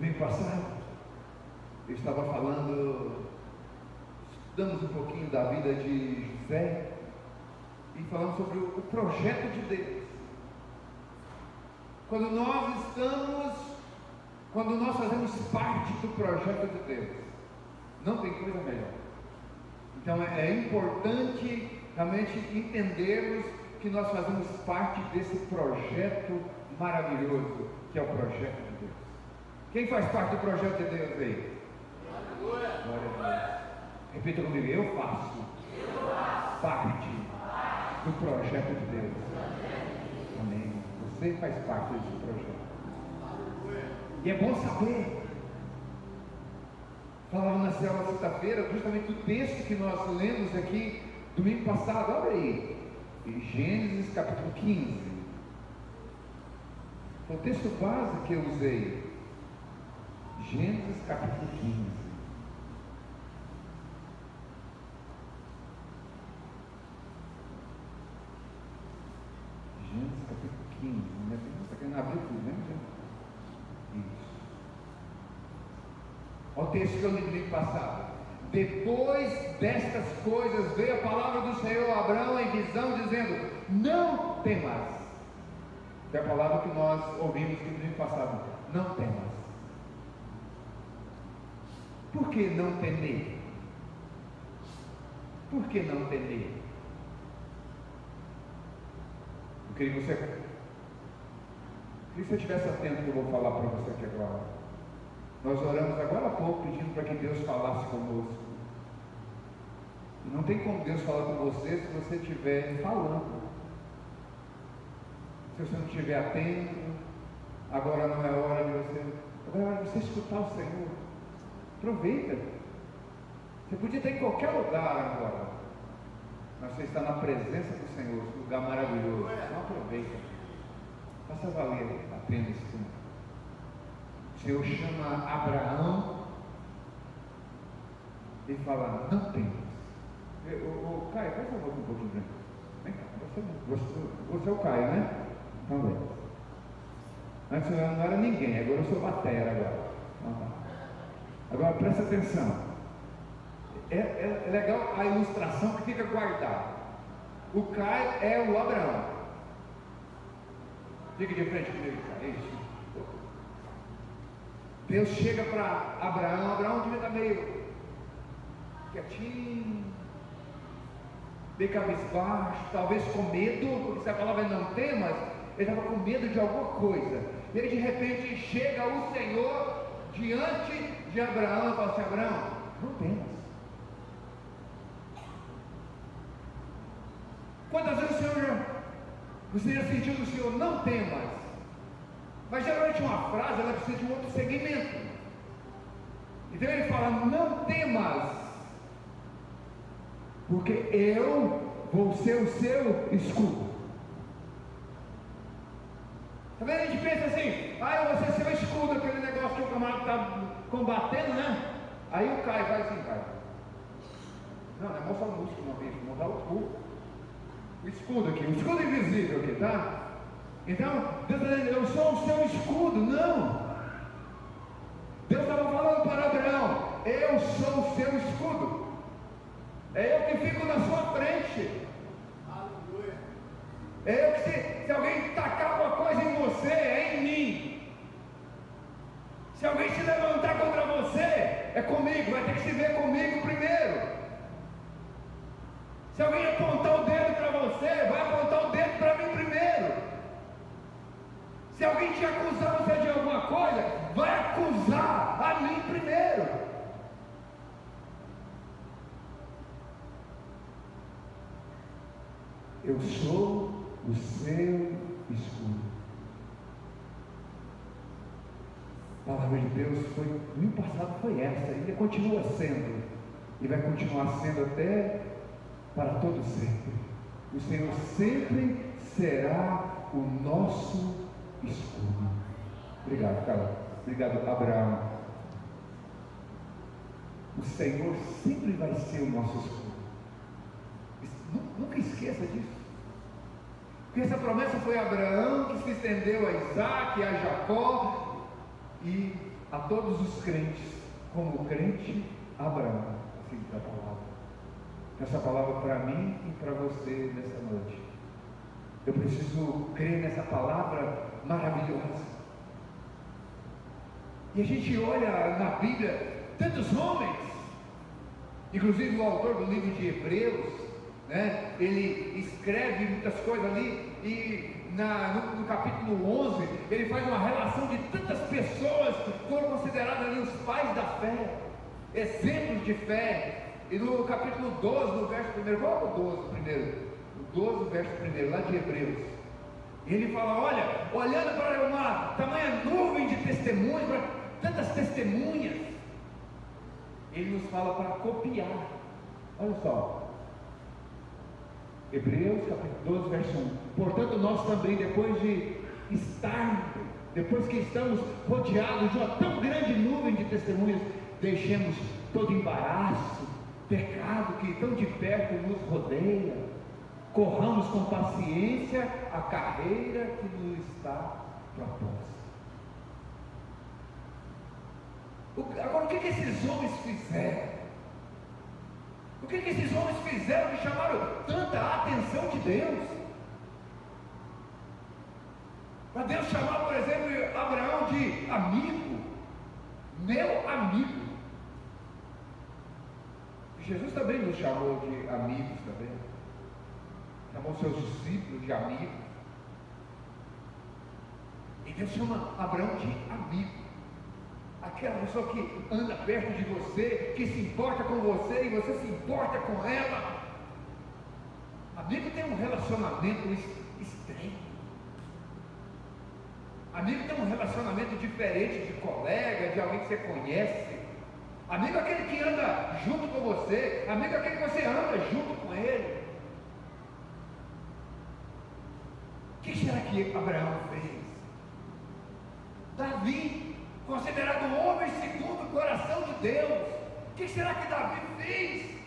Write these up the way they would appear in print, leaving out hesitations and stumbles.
Domingo passado, eu estava estudamos um pouquinho da vida de José e falamos sobre o projeto de Deus. Quando nós fazemos parte do projeto de Deus, não tem coisa melhor. Então é importante realmente entendermos que nós fazemos parte desse projeto maravilhoso, que é o projeto de Deus. Quem faz parte do projeto de Deus aí? Glória a Deus. Repita comigo: eu faço parte do projeto de Deus. Amém. Você faz parte desse projeto. E é bom saber. Falava na célula sexta-feira, justamente do texto que nós lemos aqui domingo passado. Abre aí, em Gênesis capítulo 15. Foi o texto base que eu usei. Gênesis capítulo 15. Gênesis capítulo 15. Você está querendo abrir tudo, né? Isso. Olha o texto que eu li domingo passado. Depois destas coisas veio a palavra do Senhor a Abraão em visão, dizendo: não temas. É a palavra que nós ouvimos no domingo passado. Não temas. Por que não temer? Por que não temer? Eu queria que você estivesse atento que eu vou falar para você aqui agora. Nós oramos agora há pouco pedindo para que Deus falasse conosco. E não tem como Deus falar com você se você estiver falando. Se você não estiver atento, agora não é hora de você. Agora é hora de você escutar o Senhor. Aproveita. Você podia estar em qualquer lugar agora, mas você está na presença do Senhor, esse lugar maravilhoso. Então aproveita. Faça valer a pena esse tempo. O Senhor chama Abraão e fala: não temas. Caio, faz favor um pouquinho para mim. Vem cá, você é o Caio, né? Então vem. Antes eu não era ninguém, agora eu sou batera agora. Agora presta atenção. É legal a ilustração que fica guardada. O Caio é o Abraão. Fica de frente comigo, Caio. Isso. Deus chega para Abraão. Abraão devia estar meio quietinho, meio cabisbaixo, talvez com medo, porque se a palavra não temas, ele estava com medo de alguma coisa. E aí de repente chega o Senhor diante de Abraão e fala assim: Abraão, não temas. Quantas vezes você já sentiu do Senhor: não temas? Mas geralmente uma frase ela precisa de um outro segmento. Então ele fala: não temas, porque eu vou ser o seu escudo. Está vendo? A gente pensa assim: eu vou ser seu escudo, aquele negócio que o camarada está combatendo, né? Aí o Caio vai assim, Caio. Não é mostrar o músculo uma vez, mostrar o escudo aqui, o escudo invisível aqui, tá? Então, Deus está dizendo: eu sou o seu escudo. Não. Deus estava falando para Abraão: eu sou o seu escudo. É eu que fico na sua frente. Aleluia. É eu que, se alguém tacar alguma coisa em você, é em mim. Se alguém se levantar contra você, é comigo. Vai ter que se ver comigo primeiro. Se alguém apontar o dedo para você, vai apontar o dedo para mim primeiro. Se alguém te acusar você de alguma coisa, vai acusar a mim primeiro. Eu sou o seu escudo. A palavra de Deus no passado foi essa, e continua sendo, e vai continuar sendo até para todo sempre. O Senhor sempre será o nosso escudo. Obrigado, cara. Obrigado, Abraão. O Senhor sempre vai ser o nosso escudo. Nunca esqueça disso. Porque essa promessa foi a Abraão, que se estendeu a Isaac, a Jacó, e a todos os crentes, como o crente Abraão, assim diz a palavra. Essa palavra para mim e para você nessa noite. Eu preciso crer nessa palavra maravilhosa. E a gente olha na Bíblia tantos homens, inclusive o autor do livro de Hebreus, né? Ele escreve muitas coisas ali, e no capítulo 11, ele faz uma relação de tantas pessoas que foram consideradas ali os pais da fé, exemplos de fé. E no capítulo 12, no verso 1, qual é o 12 primeiro? O 12, verso 1, lá de Hebreus. E ele fala: olha, olhando para uma tamanha nuvem de testemunhas, para tantas testemunhas, ele nos fala para copiar. Olha só, Hebreus capítulo 12, verso 1. Portanto, nós também, depois que estamos rodeados de uma tão grande nuvem de testemunhas, deixemos todo embaraço, pecado que tão de perto nos rodeia, corramos com paciência a carreira que nos está proposta. Agora, o que esses homens fizeram? O que esses homens fizeram que chamaram tanta atenção de Deus? Para Deus chamar, por exemplo, Abraão de amigo, meu amigo. Jesus também nos chamou de amigos também. Chamou seus discípulos de amigos. E Deus chama Abraão de amigo. Aquela pessoa que anda perto de você, que se importa com você e você se importa com ela. Amigo tem um relacionamento estreito. Amigo tem um relacionamento diferente de colega, de alguém que você conhece. Amigo é aquele que anda junto com você. Amigo é aquele que você anda junto com ele. O que será que Abraão fez? Davi, considerado um homem segundo o coração de Deus, o que será que Davi fez?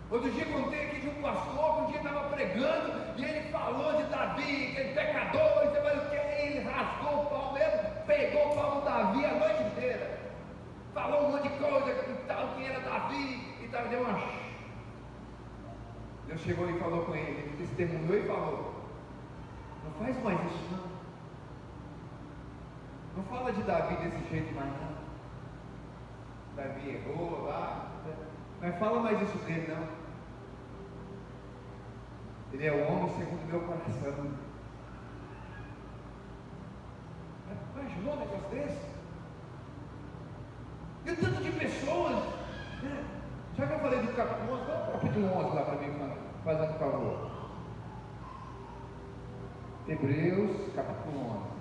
Outro dia contei aqui de um pastor que um dia estava pregando e ele falou de Davi, aquele pecador, e você vai o que? Ele rasgou o pau mesmo, pegou o pau do Davi a noite inteira. Falou um monte de coisa, tal, que era Davi, e tal, deu uma... Deus chegou e falou com ele, ele testemunhou e falou: não faz mais isso não. Não fala de Davi desse jeito mais não. Davi errou lá, mas fala mais isso dele não. Ele é o homem segundo o meu coração. Imaginou um negócio desse? E o tanto de pessoas, né? Já que eu falei do capítulo 11, vamos para o capítulo 11 lá para mim, fazendo favor. Hebreus, capítulo 11.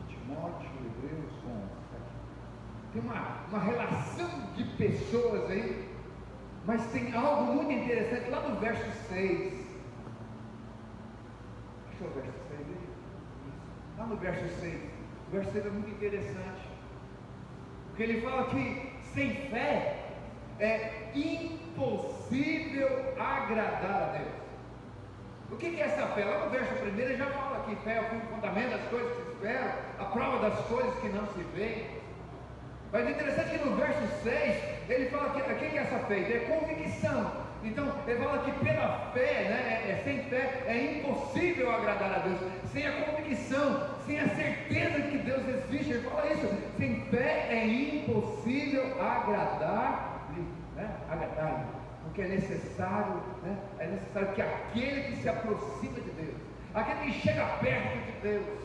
Timóteo, Hebreus 11. Tem uma relação de pessoas aí, mas tem algo muito interessante lá no verso 6. Deixa eu ver o verso 6 aí. Lá no verso 6. O verso 6 é muito interessante. Porque ele fala que sem fé é impossível agradar a Deus. O que é essa fé? Lá no verso 1 ele já fala que fé é o fundamento das coisas que se esperam, a prova das coisas que não se veem. Mas é interessante que no verso 6 ele fala que o que é essa fé? É convicção. Então ele fala que pela fé, né, sem fé é impossível agradar a Deus. Sem a convicção, sem a certeza de que Deus existe, ele fala isso. Sem fé é impossível agradar-lhe, né? Agradar-lhe. Porque é necessário, né? É necessário que aquele que se aproxima de Deus, aquele que chega perto de Deus,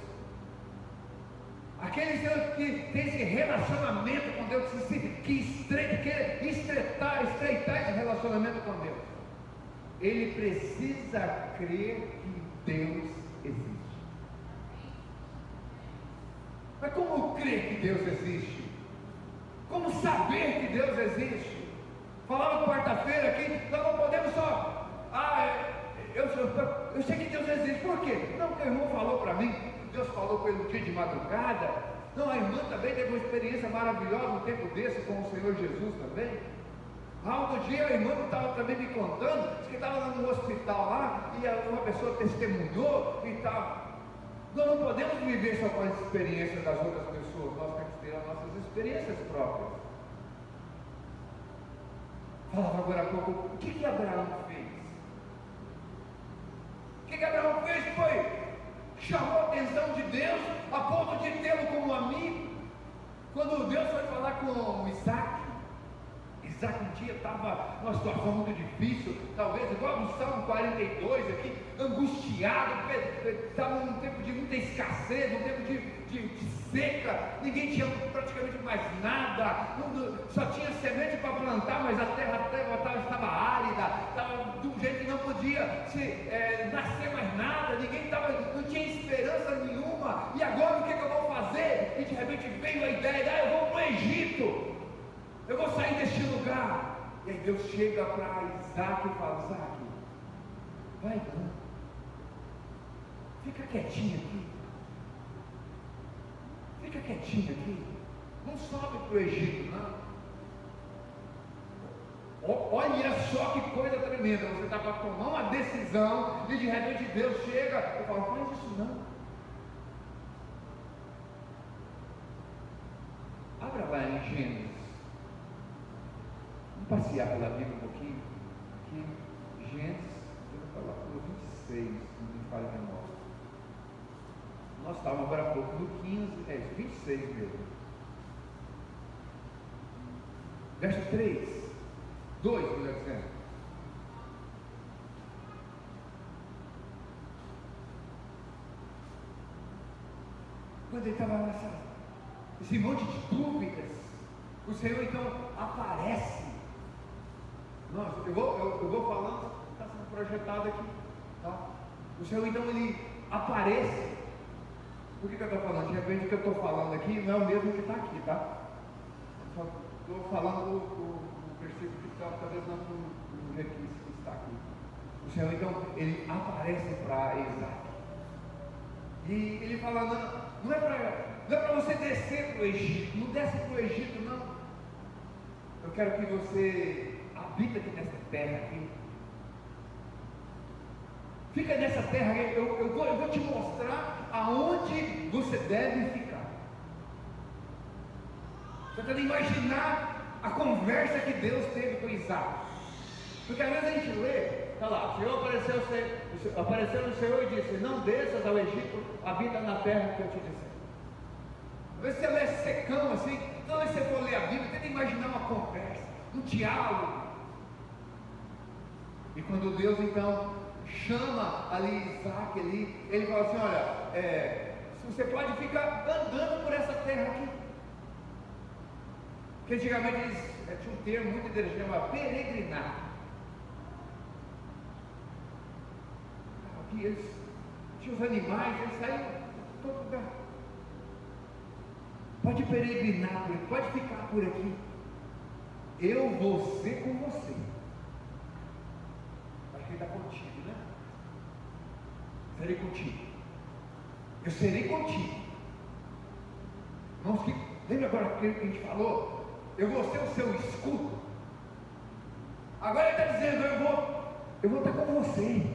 aquele que tem esse relacionamento com Deus, que quer estreitar esse relacionamento com Deus, ele precisa crer que Deus existe. Mas como crer que Deus existe? Como saber que Deus existe? Falava quarta-feira aqui, nós não podemos só, eu sei que Deus existe. Por quê? Não, porque o irmão falou para mim, Deus falou com ele no dia de madrugada. Não, a irmã também teve uma experiência maravilhosa no tempo desse com o Senhor Jesus também. Outro dia a irmã estava também me contando, disse que estava lá no hospital lá, e uma pessoa testemunhou e tal. Nós não podemos viver só com as experiências das outras pessoas, nós temos que ter as nossas experiências próprias. Falava agora há pouco, o que Abraão fez? O que Abraão fez foi, chamou a atenção de Deus, a ponto de tê-lo como amigo. Quando Deus foi falar com Isaac um dia estava numa situação muito difícil, talvez igual no Salmo 42 aqui, angustiado, estava num tempo de muita escassez, num tempo de seca, ninguém tinha praticamente mais nada, só tinha semente para plantar, mas a terra estava árida, estava de um jeito que não podia nascer mais nada, não tinha esperança nenhuma. E agora o que eu vou fazer? E de repente veio a ideia, eu vou para o Egito, eu vou sair deste lugar. E aí Deus chega para Isaac e fala: Isaac, vai não, fica quietinho aqui, fica quietinho aqui, não sobe para o Egito não. Olha só que coisa tremenda, você está para tomar uma decisão e de repente Deus chega e fala: faz isso não. Abra lá em Gênesis, vamos passear pela Bíblia um pouquinho, aqui Gênesis, eu vou falar pelo 26, não me falha a memória. Nós estávamos agora há pouco no 15, 26 mesmo. Verso 3, 2, melhor dizendo. Quando ele estava nesse monte de dúvidas, o Senhor então aparece. Nossa, eu vou falando, está sendo projetado aqui, tá? O Senhor então ele aparece. Por que eu estou falando? De repente o que eu estou falando aqui não é o mesmo que está aqui, tá? Só estou falando do versículo que está, talvez não do jeito que está aqui. O Senhor então ele aparece para Isaac. E ele fala: não é para você descer para o Egito, não desce para o Egito não. Eu quero que você habita aqui nessa terra aqui. Fica nessa terra, eu vou te mostrar aonde você deve ficar. Você está imaginar a conversa que Deus teve com Isaac. Porque às vezes a gente lê, está lá, o Senhor apareceu no Senhor e disse: não desças ao Egito, habita na terra que eu te disse. Às vezes você lê secão assim, então se você for ler a Bíblia, tenta imaginar uma conversa, um diálogo. E quando Deus então chama ali Isaac, ele fala assim: olha, você pode ficar andando por essa terra aqui. Porque antigamente eles tinham um termo muito interessante, chamava peregrinar. Aqui eles tinham os animais, eles saíam de todo lugar. Pode peregrinar por aqui, pode ficar por aqui. Eu vou ser com você. Acho que ele está contigo, né? Serei contigo. Eu serei contigo. Irmãos, lembra agora que a gente falou? Eu vou ser o seu escudo. Agora ele está dizendo: eu vou estar com você.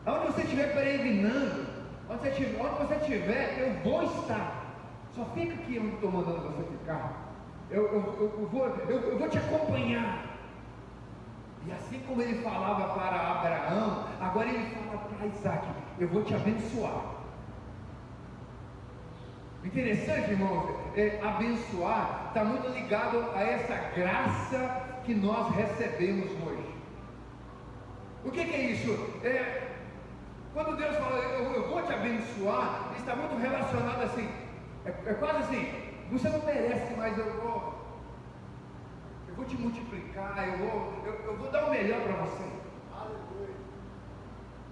Onde você estiver peregrinando, onde você estiver, eu vou estar. Só fica aqui onde estou mandando você ficar. Eu vou te acompanhar. E assim como ele falava para Abraão, agora ele fala para Isaac: eu vou te abençoar. Interessante, irmãos, abençoar está muito ligado a essa graça que nós recebemos hoje. O que é isso? Quando Deus fala: eu vou te abençoar, está muito relacionado assim, é quase assim: você não merece, mas eu vou te multiplicar, eu vou dar o melhor para você. Aleluia.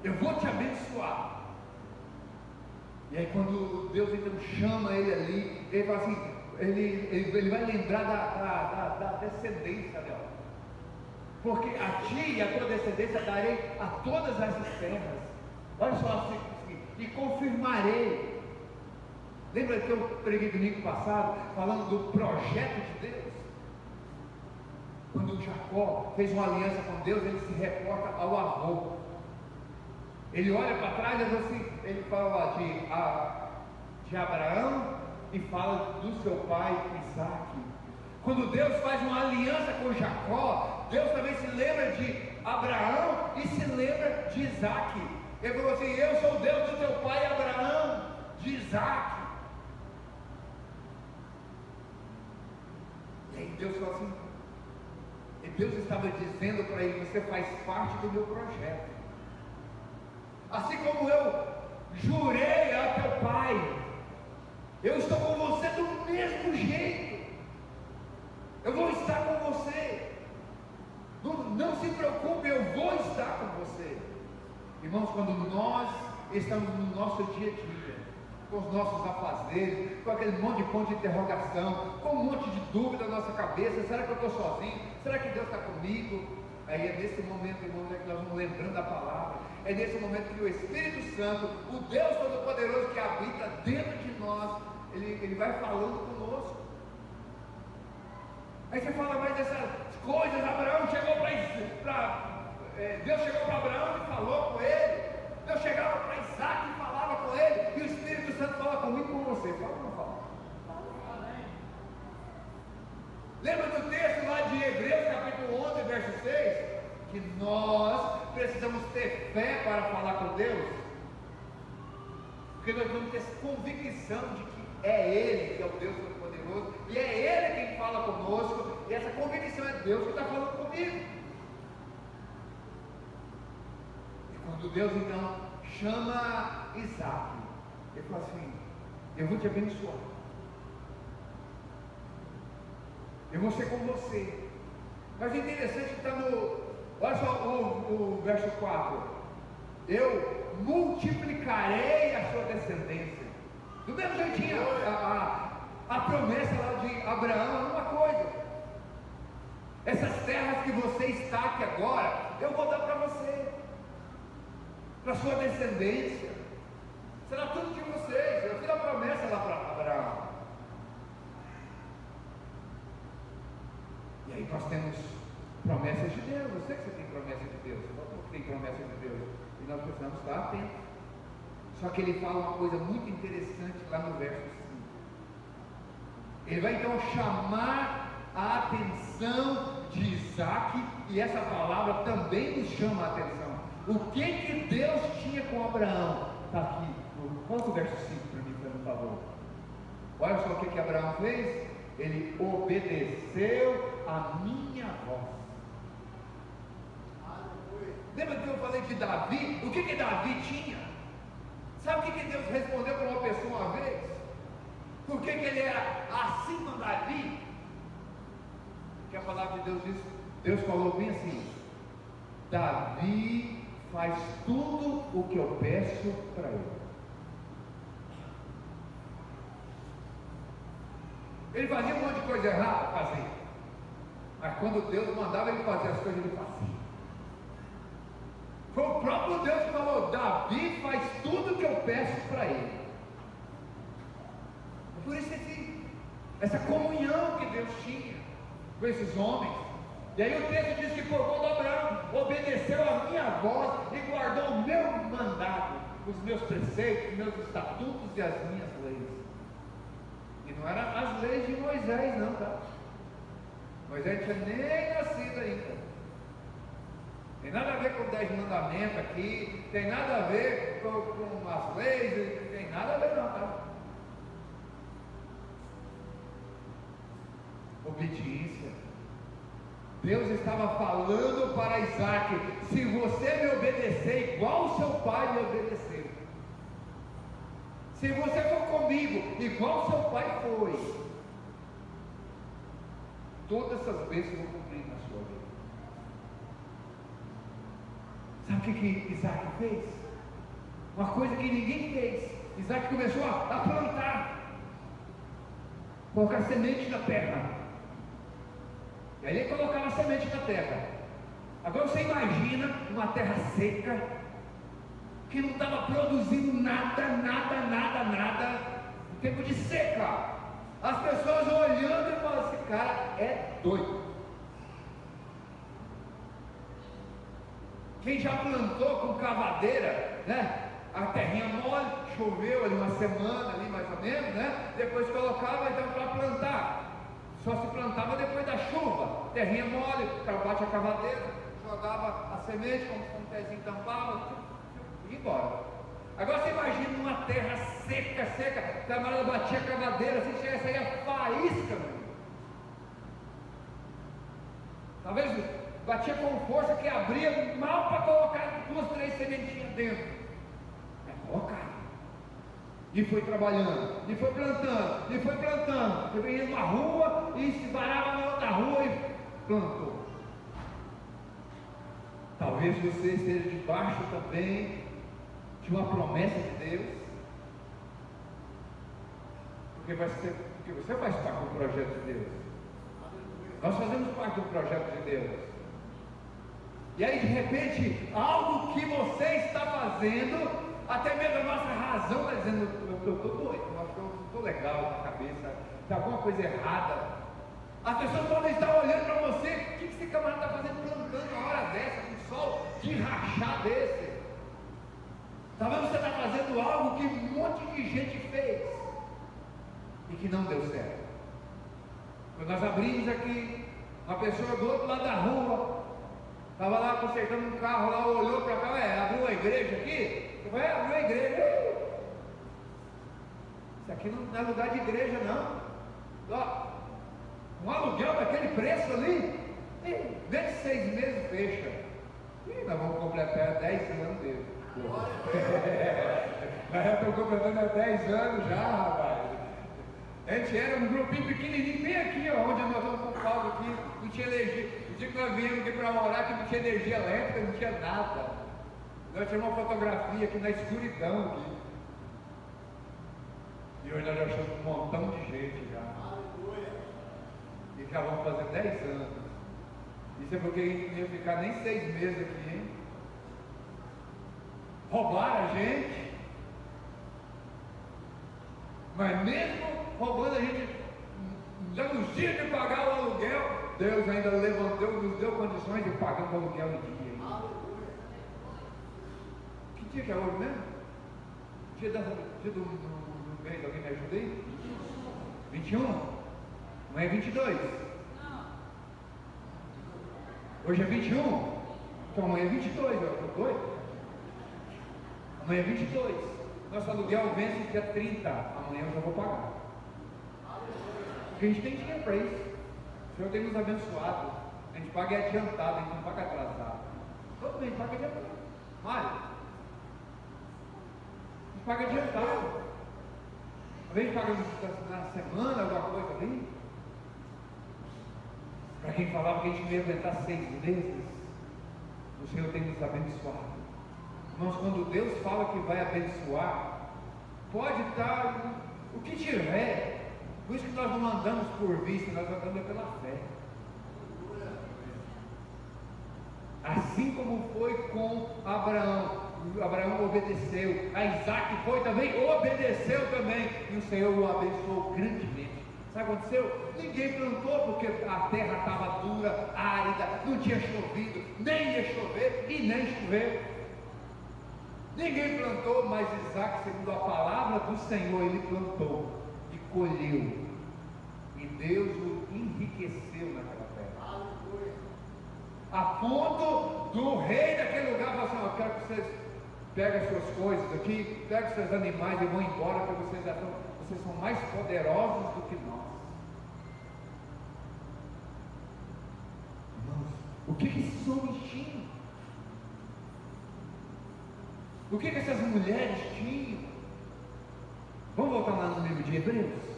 Eu vou te abençoar. E aí quando Deus então chama ele ali, ele fala assim, ele vai lembrar da descendência dela. Porque a ti e a tua descendência darei a todas essas terras. Olha só assim, e confirmarei. Lembra que eu preguei domingo passado, falando do projeto de Deus? Quando Jacó fez uma aliança com Deus, ele se reporta ao avô. Ele olha para trás e assim, ele fala de Abraão e fala do seu pai Isaac. Quando Deus faz uma aliança com Jacó, Deus também se lembra de Abraão e se lembra de Isaac. Ele falou assim: eu sou o Deus do teu pai Abraão, de Isaac. E aí Deus falou assim, e Deus estava dizendo para ele: você faz parte do meu projeto. Assim como eu jurei a teu pai, eu estou com você do mesmo jeito. Eu vou estar com você. Não se preocupe, eu vou estar com você. Irmãos, quando nós estamos no nosso dia a dia, com os nossos afazeres, com aquele monte de ponto de interrogação, com um monte de dúvida na nossa cabeça: será que eu estou sozinho? Será que Deus está comigo? Aí é nesse momento, irmãos, que nós vamos lembrando da palavra. É nesse momento que o Espírito Santo, o Deus Todo-Poderoso que habita dentro de nós, ele vai falando conosco. Aí você fala mais dessas coisas. Abraão chegou Deus chegou para Abraão e falou com ele. Deus chegava para Isaac e falava com ele. E o Espírito Santo fala comigo e com você. Fala ou não fala? Lembra do texto lá de Hebreus capítulo 11, verso 6? Que nós precisamos ter fé para falar com Deus. Porque nós vamos ter convicção de que é Ele que é o Deus Todo-Poderoso, e é Ele quem fala conosco, e essa convicção é Deus que está falando comigo. E quando Deus então chama Isaac, ele fala assim: eu vou te abençoar, eu vou ser com você. Mas é interessante que está olha só o verso 4: eu multiplicarei a sua descendência. Do mesmo jeitinho, a promessa lá de Abraão é uma coisa: essas terras que você está aqui agora, eu vou dar para você, para sua descendência, será tudo de vocês. Eu fiz a promessa lá para Abraão. E aí nós temos promessas de Deus. Eu sei que você tem promessa de Deus, eu tem promessa de Deus, e nós precisamos estar atentos. Só que ele fala uma coisa muito interessante lá no verso 5. Ele vai então chamar a atenção de Isaac, e essa palavra também nos chama a atenção. O que Deus tinha com Abraão? Está aqui. Conta o verso 5 para mim, por favor. Olha só o que Abraão fez. Ele obedeceu a minha voz. Lembra que eu falei de Davi? O que Davi tinha? Sabe o que Deus respondeu para uma pessoa uma vez? Por que ele era acima de Davi? Que a palavra de Deus diz, Deus falou bem assim: Davi faz tudo o que eu peço para ele. Ele fazia um monte de coisa errada, fazia. Mas quando Deus mandava ele fazer as coisas, ele fazia. Foi o próprio Deus que falou: Davi faz tudo o que eu peço para ele. Por isso essa comunhão que Deus tinha com esses homens. E aí o texto diz que por quando Abraão obedeceu a minha voz e guardou o meu mandado, os meus preceitos, os meus estatutos e as minhas leis. E não eram as leis de Moisés não, tá? Moisés tinha nem nascido ainda. Tem nada a ver com 10 mandamentos aqui, tem nada a ver com as leis, tem nada a ver não, tá? Obediência. Deus estava falando para Isaac: se você me obedecer igual o seu pai me obedeceu, se você for comigo igual o seu pai foi, todas essas vezes eu vou cumprir na sua vida. Sabe o que Isaac fez? Uma coisa que ninguém fez. Isaac começou a plantar, colocar semente na terra. E aí ele colocava a semente na terra. Agora você imagina uma terra seca, que não estava produzindo nada, um tempo de seca. As pessoas olhando e falando: esse cara é doido. Quem já plantou com cavadeira, né? A terrinha mole, choveu ali uma semana, ali mais ou menos, né? Depois colocava então para plantar. Só se plantava depois da chuva. Terrinha mole, bate a cavadeira, jogava a semente, como um pezinho tampava, e ia embora. Agora você imagina uma terra seca, seca, a camarada batia a cavadeira, se chegasse aí a faísca, meu irmão. Talvez batia com força que abria mal para colocar 2, 3 sementinhas dentro. Mas colocar. E foi trabalhando, e foi plantando, e foi plantando. Ele ia numa rua e se varava na outra rua e plantou. Talvez você esteja debaixo também de uma promessa de Deus, porque você faz parte do projeto de Deus. Nós fazemos parte do projeto de Deus. E aí de repente, algo que você está fazendo, até mesmo a nossa razão está dizendo, eu estou doido, eu acho que eu não estou legal na cabeça, está alguma coisa errada. As pessoas podem estar olhando para você, o que esse camarada está fazendo plantando uma hora dessa, com sol de rachar desse? Talvez você está fazendo algo que um monte de gente fez e que não deu certo. Quando nós abrimos aqui, uma pessoa do outro lado da rua estava lá consertando um carro, lá olhou para cá, abriu a igreja aqui? Eu falei, abriu a igreja. Isso aqui não é lugar de igreja não. Ó, um aluguel daquele preço ali, menos de 6 meses fecha. E nós vamos completar 10 anos dele. Nós já estamos completando 10 anos já, rapaz. A gente era um grupinho pequenininho, bem aqui, ó, onde nós estamos com o Paulo aqui, não tinha energia. O dia que nós viemos aqui para orar, que não tinha energia elétrica, não tinha nada. Nós tínhamos uma fotografia aqui na escuridão aqui. E hoje nós já achamos um montão de gente já. E já vamos fazer 10 anos. Isso é porque a gente não ia ficar nem 6 meses aqui, hein? Roubaram a gente. Mas mesmo roubando a gente, já nos dias de pagar o aluguel, Deus ainda levantou, nos deu condições de pagar o aluguel em dia. Que dia que é hoje mesmo? Dia do mês, alguém me ajuda aí? 21? Amanhã é 22? Hoje é 21? Então amanhã é 22, eu estou doido? Amanhã é 22. Nosso aluguel vence dia 30. Amanhã eu já vou pagar. Porque a gente tem dinheiro para isso. O Senhor tem nos abençoado. A gente paga adiantado, a gente não paga atrasado. Todo mês paga adiantado. Mário, a gente paga adiantado. Às vezes paga na semana, alguma coisa ali. Para quem falava que a gente não ia aguentar 6 meses, o Senhor tem nos abençoado. Mas quando Deus fala que vai abençoar, pode estar o que tiver. Por isso que nós não andamos por vista, nós andamos pela fé. Assim como foi com Abraão. Abraão obedeceu, a Isaac foi também, obedeceu também, e o Senhor o abençoou grandemente. Sabe o que aconteceu? Ninguém plantou porque a terra estava dura, árida, não tinha chovido, nem ia chover e nem choveu. Ninguém plantou, mas Isaac, segundo a palavra do Senhor, ele plantou e colheu, e Deus o enriqueceu naquela terra, a ponto do rei daquele lugar falar assim: eu quero que vocês peguem as suas coisas aqui, peguem os seus animais e vão embora, porque vocês são mais poderosos do que nós. Irmãos, o que esses homens tinham? O que essas mulheres tinham? Vamos voltar lá no livro de Hebreus.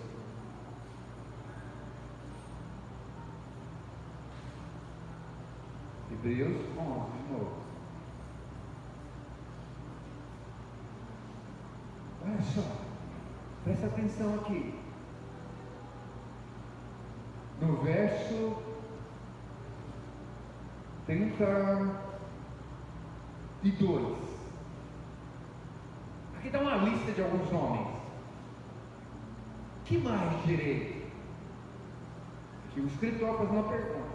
Hebreus 11 de novo. Olha só, presta atenção aqui. No verso 32. Aqui dá uma lista de alguns homens. Que mais direi? Aqui o escritor faz uma pergunta.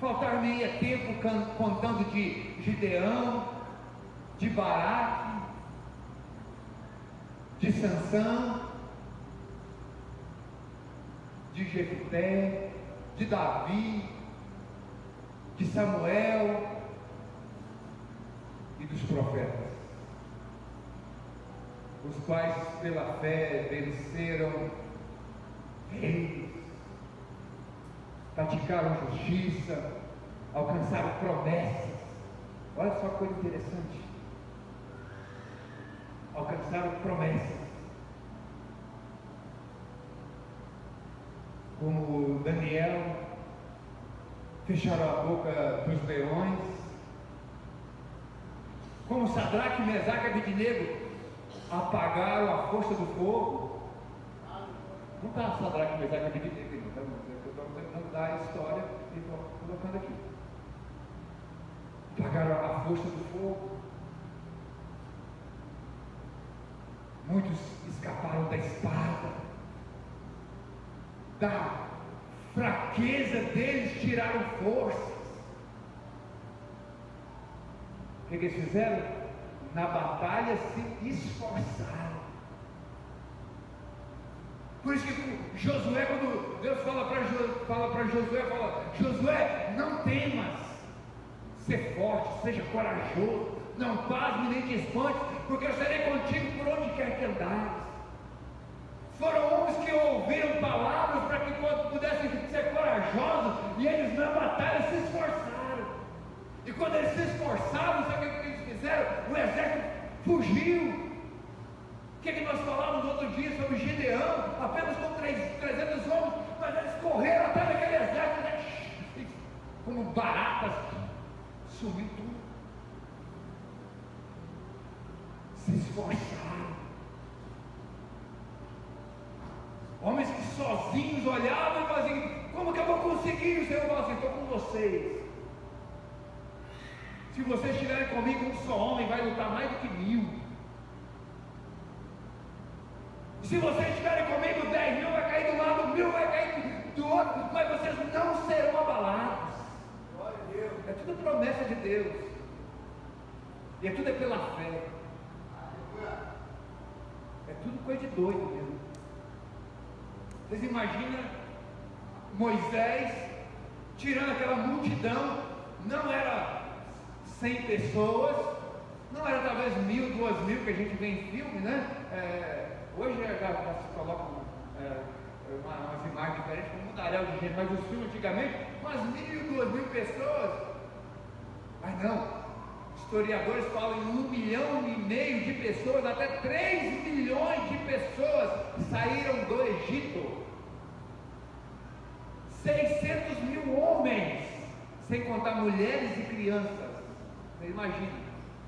Faltar-me-ia tempo contando de Gideão, de Baraque, de Sansão, de Jefté, de Davi, de Samuel e dos profetas, os quais pela fé venceram reis, praticaram justiça, alcançaram promessas. Olha só que coisa interessante. Alcançaram promessas, como Daniel, fecharam a boca dos leões, como Sadraque, Mesaque e Abednego, apagaram a força do fogo. Não está Sadraque, Mesaque e Abednego, então, eu estou tentando dar a história e estou colocando aqui. Apagaram a força do fogo. Muitos escaparam da espada, da fraqueza deles tiraram forças. O que eles fizeram? Na batalha se esforçaram. Por isso que Josué, quando Deus fala para Josué, Josué, não temas, ser forte, seja corajoso, não pasme nem te espantes, porque eu serei contigo por onde quer que andares. Foram homens que ouviram palavras para que pudessem ser corajosos, e eles na batalha se esforçaram. E quando eles se esforçaram, sabe o que eles fizeram? O exército fugiu. O que nós falávamos outro dia sobre Gideão? Apenas com 300 homens, mas eles correram até naquele exército, né? Como baratas, sumiu tudo. Se esforçaram. Homens que sozinhos olhavam e faziam: como que eu vou conseguir? O Senhor falou assim: estou com vocês. Se vocês estiverem comigo, um só homem vai lutar mais do que 1000. Se vocês estiverem comigo, 10.000 vai cair de um lado, 1000 vai cair do outro, mas vocês não serão abalados. É tudo promessa de Deus. E é tudo pela fé. É tudo coisa de doido mesmo. Vocês imaginam Moisés tirando aquela multidão? Não era 100 pessoas, não era talvez 1.000, 2.000 que a gente vê em filme, né? Hoje já se colocam umas imagens diferentes, como mudaram de jeito, mas os filmes antigamente, umas 1.000, 2.000 pessoas. Mas não. Historiadores falam em 1,5 milhão de pessoas, até 3 milhões de pessoas saíram do Egito. 600.000 homens, sem contar mulheres e crianças. Você imagina,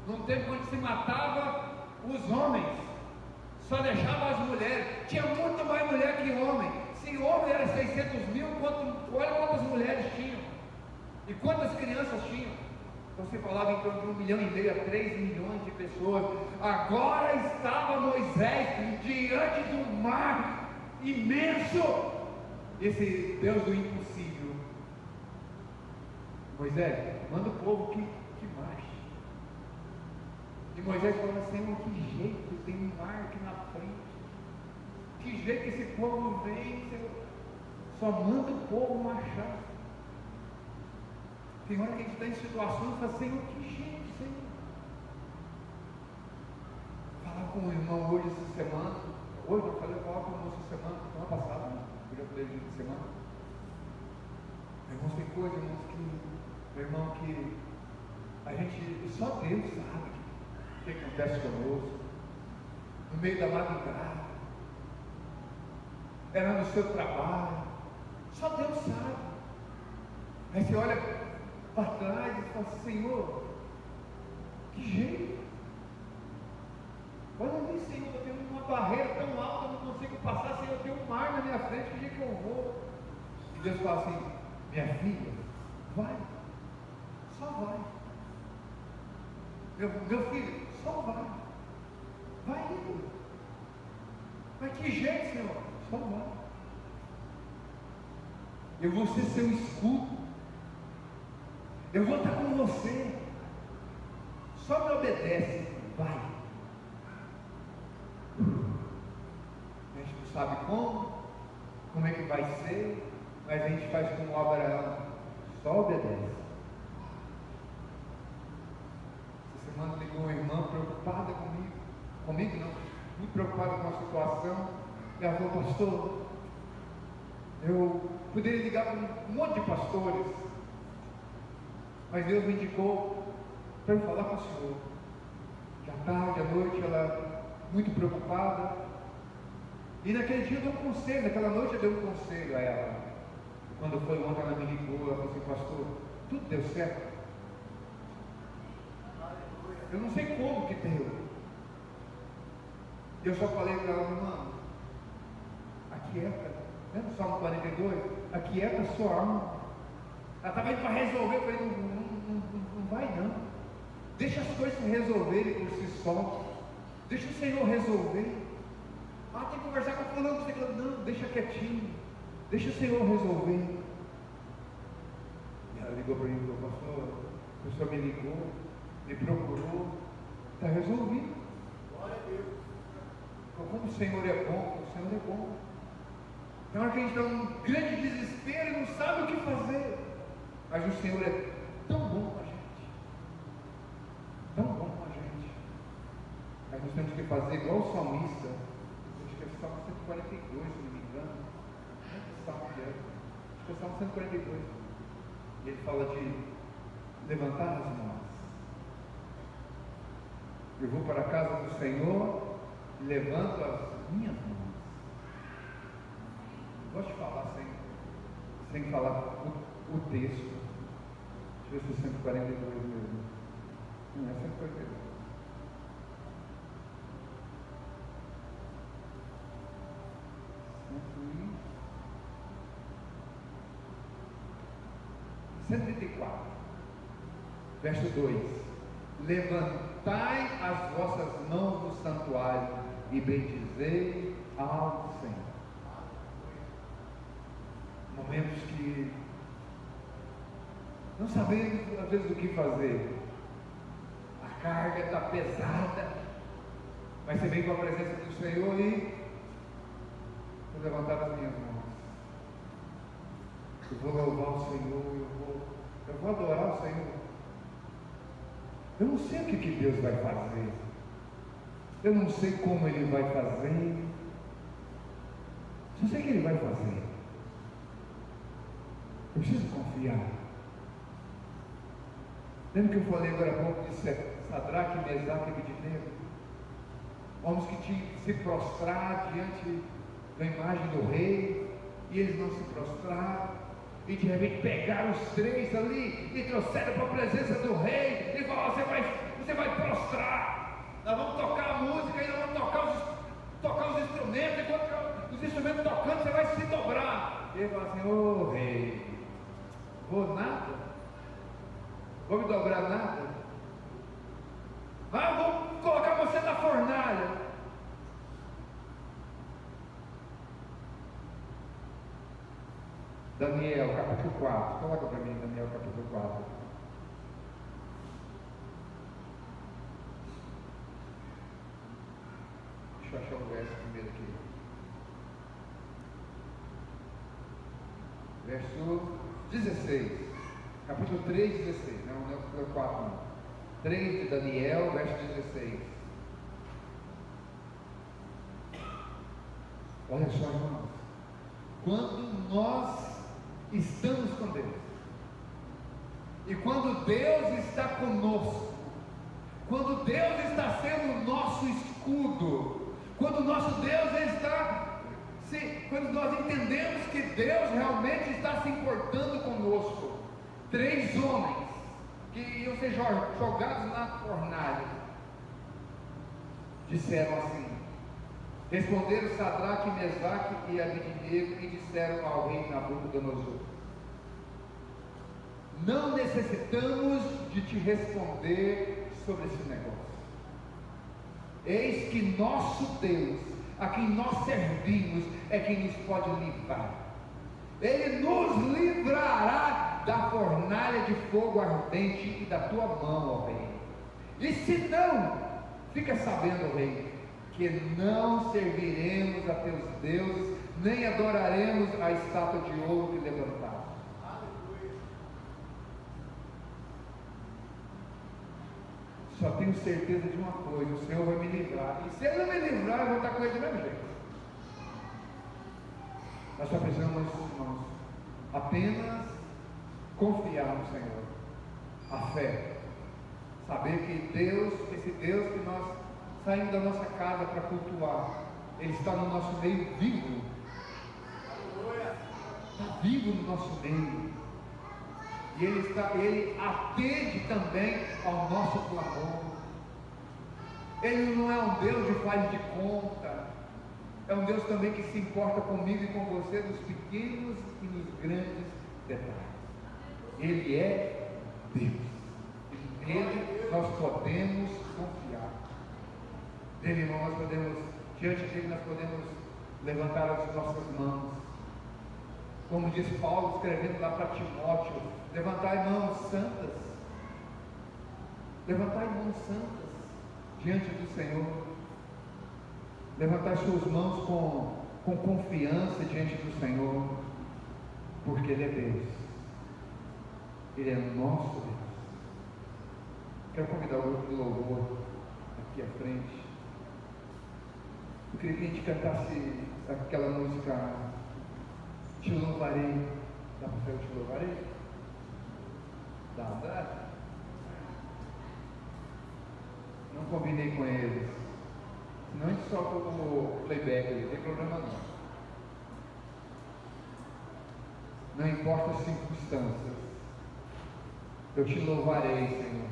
num tempo onde se matava os homens, só deixava as mulheres. Tinha muito mais mulher que homem. Se homem era 600.000, olha quantas mulheres tinham e quantas crianças tinham. Então se falava em torno de 1,5 milhão a 3 milhões de pessoas. Agora estava Moisés diante de um mar imenso, esse Deus do impossível. Moisés, manda o povo que marche. E Moisés falou assim: que jeito, tem um mar aqui na frente, que jeito que esse povo vem, Senhor. Só manda o povo marchar. Tem hora que a gente está em situações e fala: Senhor, que jeito, Senhor. Falar com o irmão hoje essa semana. Hoje eu falar com o irmão essa semana passada, né? Eu já falei de semana. Irmãos, tem coisa, irmãos, que a gente, só Deus sabe o que acontece conosco. No meio da madrugada, era no seu trabalho, só Deus sabe. Aí você olha para trás e fala: Senhor, que jeito. Olha ali, Senhor, eu tenho uma barreira tão alta, eu não consigo passar. Senhor, eu tenho um mar na minha frente, que dia que eu vou? E Deus fala assim: minha filha, vai, só vai. Meu filho, só vai indo. Mas que jeito, Senhor? Só vai. Eu vou ser seu escudo. eu vou estar com você, só me obedece, vai. A gente não sabe como é que vai ser, mas a gente faz como Abraão, só obedece. Essa semana ligou uma irmã preocupada comigo não, muito preocupada com a situação, e ela falou: pastor, eu poderia ligar para um monte de pastores, mas Deus me indicou para eu falar com o senhor. Já tarde, à noite, ela muito preocupada, e naquele dia eu dei um conselho, naquela noite eu dei um conselho a ela. Quando foi ontem, ela me ligou, ela falou assim: pastor, tudo deu certo. Eu não sei como que deu. Eu só falei para ela: irmã, aquieta, né? No Salmo 42, aquieta a sua alma. Ela estava indo para resolver, eu falei: não vai não. Deixa as coisas se resolverem por si só. Deixa o Senhor resolver. Tem que conversar com o fulano, não, deixa quietinho. Deixa o Senhor resolver. E ela ligou para mim e falou: pastor, o senhor me ligou, me procurou, está resolvido. Glória a Deus. Como o Senhor é bom, o Senhor é bom. Tem hora que a gente está num grande desespero e não sabe o que fazer, mas o Senhor é tão bom com a gente, tão bom com a gente. Mas nós temos que fazer igual o salmista. Acho que é o Salmo 142, se não me engano. Salmo que é? Acho que é o Salmo 142. E ele fala de levantar as mãos. Eu vou para a casa do Senhor e levanto as minhas mãos. Eu gosto de falar sem falar o texto. Deixa eu ver se é 142 mesmo. Não é 142. E 134, verso 2: levantai as vossas mãos no santuário e bendizei ao Senhor. Momentos que não sabemos às vezes o que fazer, a carga está pesada, mas você vem com a presença do Senhor e vou levantar as minhas mãos. Eu vou louvar o Senhor, eu vou adorar o Senhor. Eu não sei o que Deus vai fazer, eu não sei como Ele vai fazer, só sei que Ele vai fazer. Eu preciso confiar. Lembra que eu falei agora há pouco de Sadraque, Mesaque e Abednego? Homens que tinham que se prostrar diante da imagem do rei, e eles não se prostraram, e de repente pegaram os três ali e trouxeram para a presença do rei e falaram: você vai prostrar, nós vamos tocar a música e nós vamos tocar os instrumentos, enquanto os instrumentos tocando você vai se dobrar. E ele fala assim: ô rei, vou nada, vou me dobrar nada, mas eu vou colocar você na fornalha. Daniel, capítulo 4. Coloca para mim, Daniel, capítulo 4. Deixa eu achar o verso primeiro aqui. Verso 16. Capítulo 3, 16. Não é o 4, não. 3 de Daniel, verso 16. Olha só, irmãos. Quando nós estamos com Deus, e quando Deus está conosco, quando Deus está sendo o nosso escudo, quando o nosso Deus está, quando nós entendemos que Deus realmente está se importando conosco. 3 homens que iam ser jogados na fornalha disseram assim, responderam Sadraque, Mesaque e Abednego e disseram ao rei Nabucodonosor: não necessitamos de te responder sobre esse negócio. Eis que nosso Deus, a quem nós servimos, é quem nos pode livrar. Ele nos livrará da fornalha de fogo ardente e da tua mão, ó rei. E se não, fica sabendo, rei, que não serviremos a teus deuses, nem adoraremos a estátua de ouro que levantaste. Só tenho certeza de uma coisa: o Senhor vai me livrar. E se Ele não me livrar, eu vou estar com Ele do mesmo jeito. Nós só precisamos, irmãos, apenas confiar no Senhor. A fé. Saber que Deus, esse Deus que nós saímos da nossa casa para cultuar, Ele está no nosso meio vivo. Está vivo no nosso meio. E Ele atende também ao nosso clamor. Ele não é um Deus de faz de conta. É um Deus também que se importa comigo e com você nos pequenos e nos grandes detalhes. Ele é Deus. E nele nós podemos confiar. Dele, irmão, nós podemos, diante dele nós podemos levantar as nossas mãos. Como diz Paulo escrevendo lá para Timóteo: levantai mãos santas. Levantai mãos santas diante do Senhor. Levantai suas mãos com confiança diante do Senhor, porque Ele é Deus. Ele é nosso Deus. Quero convidar o grupo de louvor aqui à frente. Eu queria que a gente cantasse aquela música Te Louvarei. Dá para fazer o Te Louvarei? Dá? Não combinei com eles. Senão a gente solta o playback, não tem problema não. Não importa as circunstâncias, eu te louvarei, Senhor.